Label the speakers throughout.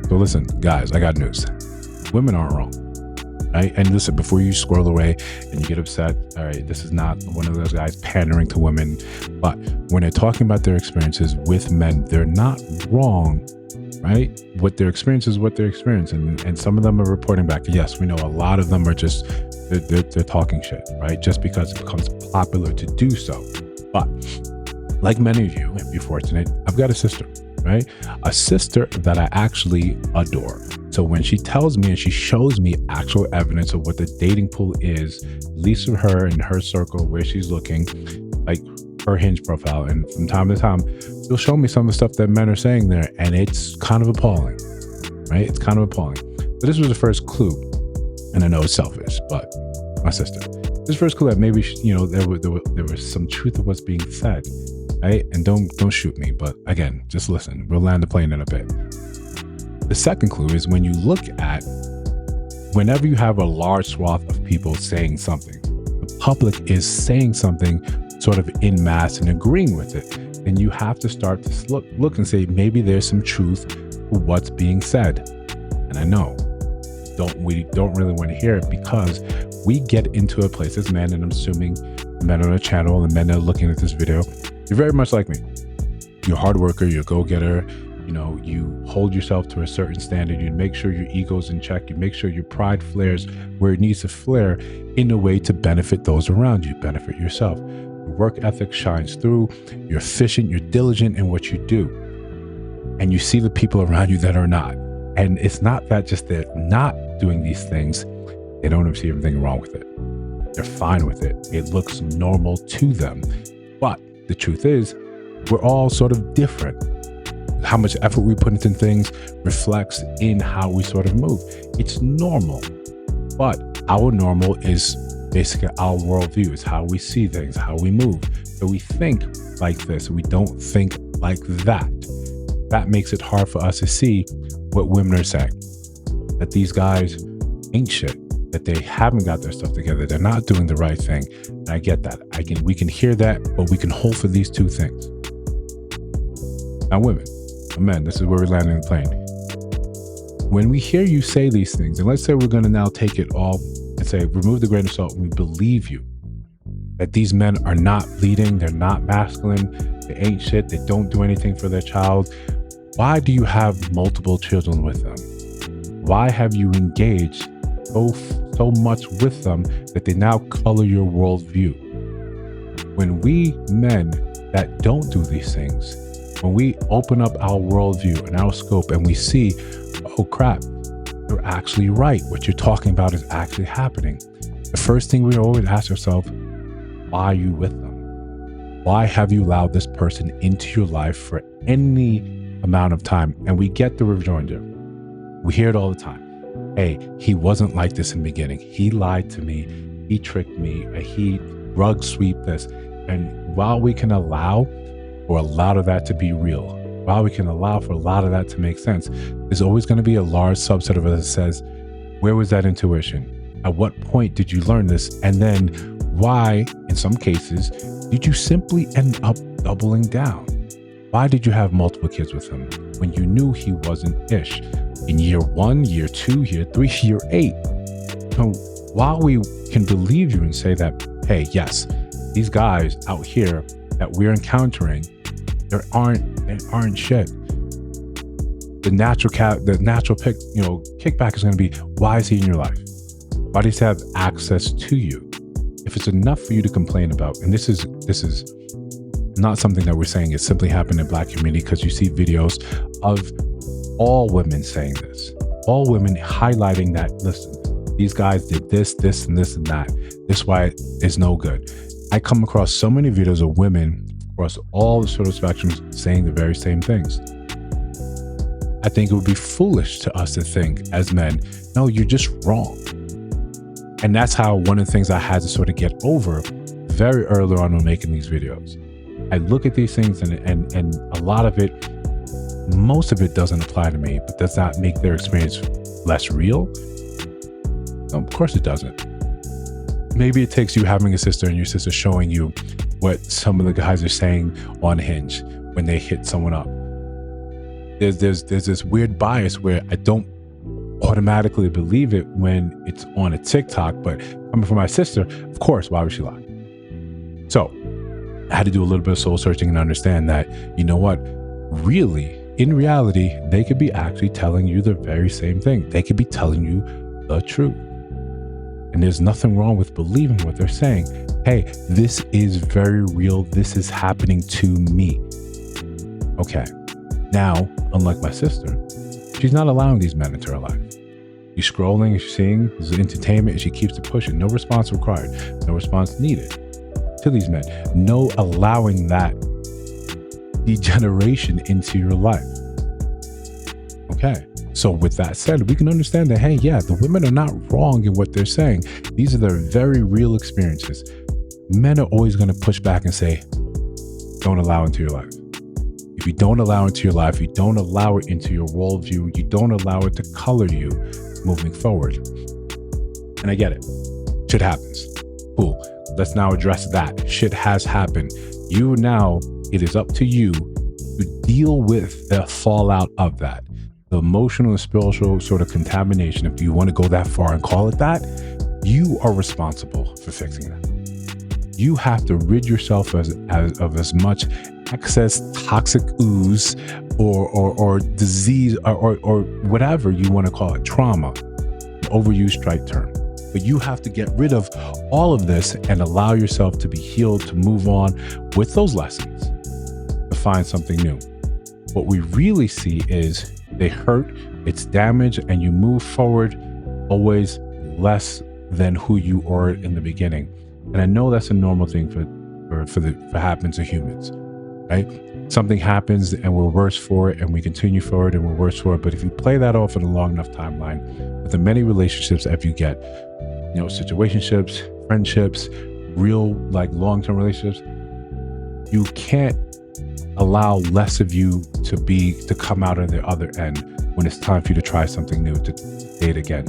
Speaker 1: So listen, guys, I got news. Women aren't wrong. Right? And listen, before you squirrel away and you get upset, all right, this is not one of those guys pandering to women. But when they're talking about their experiences with men, they're not wrong, right? What their experience is what they're experiencing. And some of them are reporting back. Yes, we know a lot of them are just, they're talking shit, right? Just because it becomes popular to do so. But like many of you, if you're fortunate, I've got a sister, right? A sister that I actually adore. So when she tells me and she shows me actual evidence of what the dating pool is, at least for her and her circle, where she's looking, like her Hinge profile, and from time to time, she'll show me some of the stuff that men are saying there, and it's kind of appalling, right? It's kind of appalling. So this was the first clue, and I know it's selfish, but my sister, this first clue that maybe, you know, there was some truth of what's being said, right? And don't shoot me, but again, just listen. We'll land the plane in a bit. The second clue is when you look at, whenever you have a large swath of people saying something, the public is saying something sort of in mass and agreeing with it, then you have to start to look and say, maybe there's some truth to what's being said. And I know we don't really want to hear it, because we get into a place as men, and I'm assuming men on the channel and men that are looking at this video, you're very much like me. You're a hard worker, you're a go-getter. You know, you hold yourself to a certain standard. You make sure your ego's in check. You make sure your pride flares where it needs to flare in a way to benefit those around you, benefit yourself. Your work ethic shines through. You're efficient. You're diligent in what you do. And you see the people around you that are not. And it's not that just they're not doing these things. They don't see everything wrong with it. They're fine with it. It looks normal to them. But the truth is, we're all sort of different. How much effort we put into things reflects in how we sort of move. It's normal, but our normal is basically our worldview. It's how we see things, how we move. So we think like this, we don't think like that. That makes it hard for us to see what women are saying. That these guys ain't shit, that they haven't got their stuff together, they're not doing the right thing. And I get that. We can hear that, but we can hold for these two things. Now, women, men, this is where we're landing the plane. When we hear you say these things, and let's say we're going to now take it all and say, remove the grain of salt, we believe you, that these men are not leading, they're not masculine, they ain't shit, they don't do anything for their child. Why do you have multiple children with them? Why have you engaged so much with them that they now color your worldview? When we men that don't do these things, when we open up our worldview and our scope and we see, oh crap, you're actually right. What you're talking about is actually happening. The first thing we always ask ourselves, why are you with them? Why have you allowed this person into your life for any amount of time? And we get the rejoinder. We hear it all the time. Hey, he wasn't like this in the beginning. He lied to me. He tricked me. He rug sweep this. And while we can allow for a lot of that to be real, while we can allow for a lot of that to make sense, there's always going to be a large subset of us that says, where was that intuition? At what point did you learn this? And then why, in some cases, did you simply end up doubling down? Why did you have multiple kids with him when you knew he wasn't ish? In year 1, year 2, year 3, year 8. So while we can believe you and say that, hey, yes, these guys out here that we're encountering, they aren't shit. The natural kickback is going to be, why is he in your life? Why does he have access to you? If it's enough for you to complain about, and this is not something that we're saying is simply happening in the Black community, because you see videos of all women saying this, all women highlighting that, listen, these guys did this, this, and this, and that. This is why it's no good. I come across so many videos of women across all the sort of spectrums saying the very same things. I think it would be foolish to us to think as men, no, you're just wrong. And that's how one of the things I had to sort of get over very early on when making these videos. I look at these things and a lot of it, most of it doesn't apply to me, but does that make their experience less real? No, of course it doesn't. Maybe it takes you having a sister and your sister showing you what some of the guys are saying on Hinge when they hit someone up. there's this weird bias where I don't automatically believe it when it's on a TikTok, but coming from my sister, of course, why would she lie? So I had to do a little bit of soul searching and understand that, you know what, really, in reality, they could be actually telling you the very same thing. They could be telling you the truth. And there's nothing wrong with believing what they're saying. Hey, this is very real. This is happening to me. Okay. Now, unlike my sister, she's not allowing these men into her life. She's scrolling, she's seeing, there's entertainment, and she keeps it pushing. No response required. No response needed to these men. No allowing that degeneration into your life. Okay. So with that said, we can understand that, hey, yeah, the women are not wrong in what they're saying. These are their very real experiences. Men are always going to push back and say, don't allow it into your life. If you don't allow it into your life, you don't allow it into your worldview, you don't allow it to color you moving forward. And I get it. Shit happens. Cool. Let's now address that. Shit has happened. It is up to you to deal with the fallout of that. The emotional and spiritual sort of contamination, if you want to go that far and call it that, you are responsible for fixing that. You have to rid yourself of as much excess toxic ooze or disease or whatever you want to call it, trauma, an overused strike term. But you have to get rid of all of this and allow yourself to be healed, to move on with those lessons, to find something new. What we really see is they hurt, it's damage, and you move forward always less than who you were in the beginning. And I know that's a normal thing for happens to humans, right? Something happens and we're worse for it, and we continue forward and we're worse for it. But if you play that off in a long enough timeline, with the many relationships that you get, situationships, friendships, real like long-term relationships, you can't allow less of you to come out on the other end when it's time for you to try something new, to date again.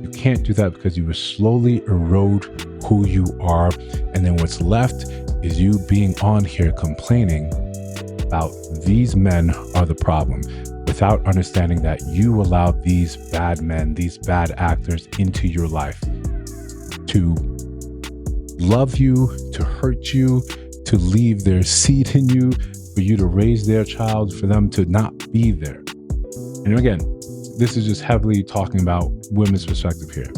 Speaker 1: You can't do that because you will slowly erode who you are. And then what's left is you being on here complaining about these men are the problem, without understanding that you allowed these bad men, these bad actors into your life to love you, to hurt you, to leave their seed in you, for you to raise their child, for them to not be there. And again, this is just heavily talking about women's perspective here.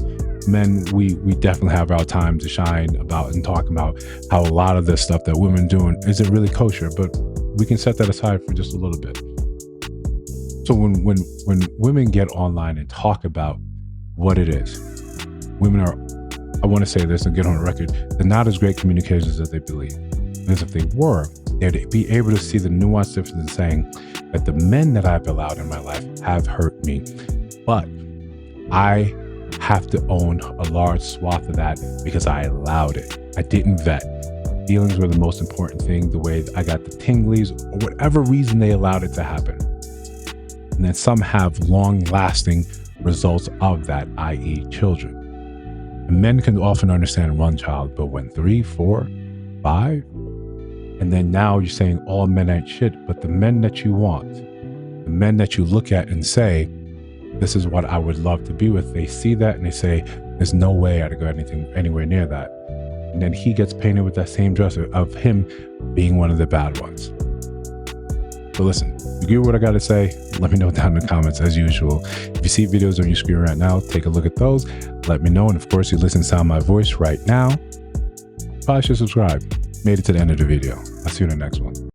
Speaker 1: Men, we definitely have our time to shine about and talk about how a lot of this stuff that women doing isn't really kosher, but we can set that aside for just a little bit. So when women get online and talk about what it is, women are, I want to say this and get on the record, they're not as great communicators as they believe. Because if they were, they'd be able to see the nuanced difference in saying that the men that I've allowed in my life have hurt me, but I have to own a large swath of that because I allowed it. I didn't vet. Feelings were the most important thing, the way I got the tinglies, or whatever reason they allowed it to happen. And then some have long-lasting results of that, i.e. children. And men can often understand one child, but when 3, 4, 5, and then now you're saying all men ain't shit, but the men that you want, the men that you look at and say, this is what I would love to be with, they see that and they say, there's no way I'd go anywhere near that. And then he gets painted with that same dress of him being one of the bad ones. So listen, if you get what I got to say, let me know down in the comments as usual. If you see videos on your screen right now, take a look at those. Let me know. And of course, you listen to sound my voice right now, probably should subscribe. Made it to the end of the video. I'll see you in the next one.